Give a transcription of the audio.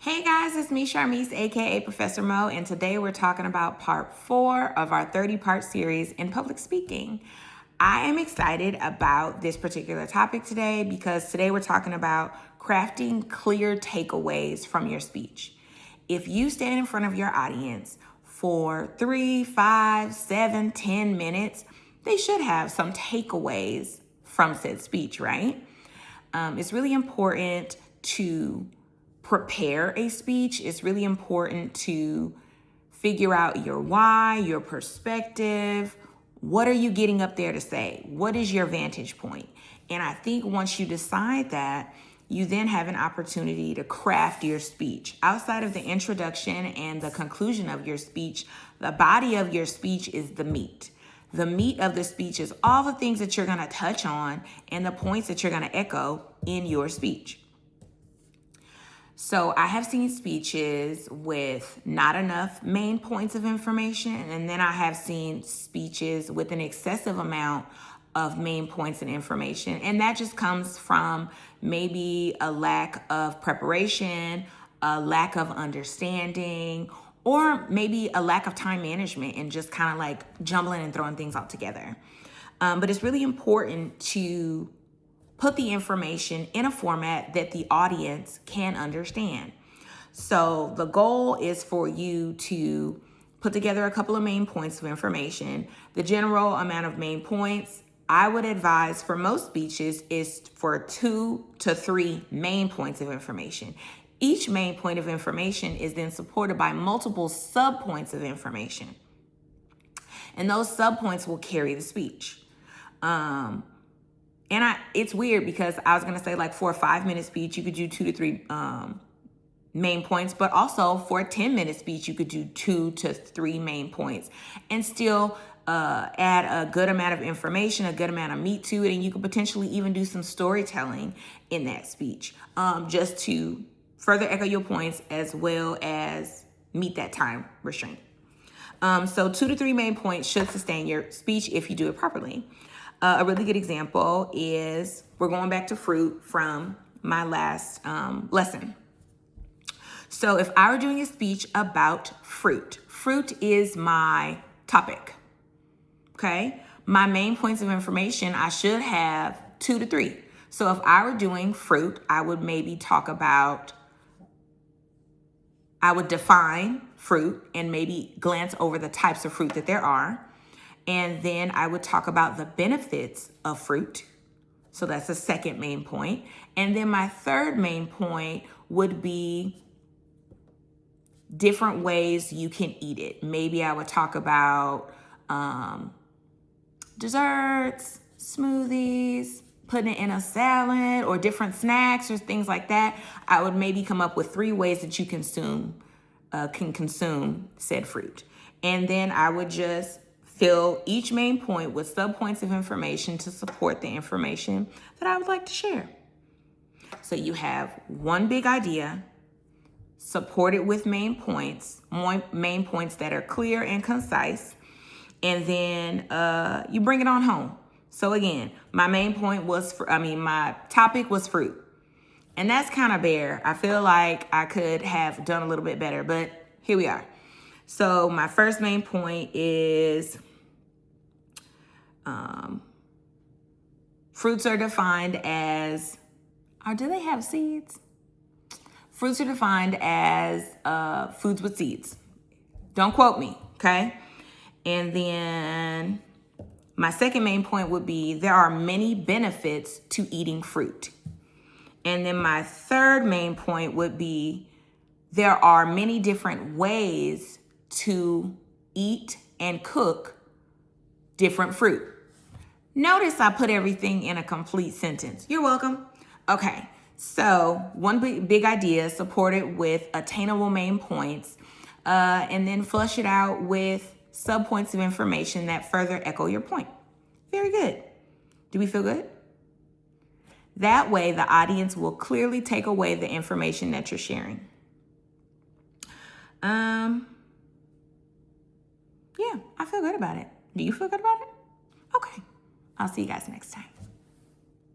Hey guys, it's me, Charmise, aka Professor Mo, and today we're talking about part 4 of our 30-part series in public speaking. I am excited about this particular topic today because today we're talking about crafting clear takeaways from your speech. If you stand in front of your audience for 3, 5, 7, 10 minutes, they should have some takeaways from said speech, right? It's really important to prepare a speech. It's really important to figure out your why, your perspective. What are you getting up there to say? What is your vantage point? And I think once you decide that, you then have an opportunity to craft your speech. Outside of the introduction and the conclusion of your speech, the body of your speech is the meat. The meat of the speech is all the things that you're going to touch on and the points that you're going to echo in your speech. So I have seen speeches with not enough main points of information, and then I have seen speeches with an excessive amount of main points and information. And that just comes from maybe a lack of preparation, a lack of understanding, or maybe a lack of time management and just kind of like jumbling and throwing things all together. But it's really important to put the information in a format that the audience can understand. So the goal is for you to put together a couple of main points of information. The general amount of main points I would advise for most speeches is for 2 to 3 main points of information. Each main point of information is then supported by multiple sub-points of information. And those sub-points will carry the speech. It's weird because I was going to say like for a 5-minute speech, you could do 2 to 3 main points, but also for a 10-minute speech, you could do 2 to 3 main points and still add a good amount of information, a good amount of meat to it. And you could potentially even do some storytelling in that speech just to further echo your points as well as meet that time restraint. So 2 to 3 main points should sustain your speech if you do it properly. A really good example is, we're going back to fruit from my last lesson. So if I were doing a speech about fruit is my topic, okay? My main points of information, I should have 2 to 3. So if I were doing fruit, I would maybe I would define fruit and maybe glance over the types of fruit that there are. And then I would talk about the benefits of fruit. So that's the second main point. And then my third main point would be different ways you can eat it. Maybe I would talk about desserts, smoothies, putting it in a salad, or different snacks or things like that. I would maybe come up with 3 ways that you can consume said fruit. And then I would just fill each main point with sub-points of information to support the information that I would like to share. So you have one big idea, supported with main points that are clear and concise, and then you bring it on home. So again, my main point was, my topic was fruit. And that's kind of bare. I feel like I could have done a little bit better, but here we are. So my first main point is fruits are defined as, or do they have seeds? Fruits are defined as foods with seeds. Don't quote me, okay? And then my second main point would be, there are many benefits to eating fruit. And then my third main point would be, there are many different ways to eat and cook different fruit. Notice I put everything in a complete sentence. You're welcome. Okay, so one big idea supported with attainable main points, and then flush it out with sub-points of information that further echo your point. Very good. Do we feel good? That way, the audience will clearly take away the information that you're sharing. Yeah, I feel good about it. Do you feel good about it? Okay. I'll see you guys next time.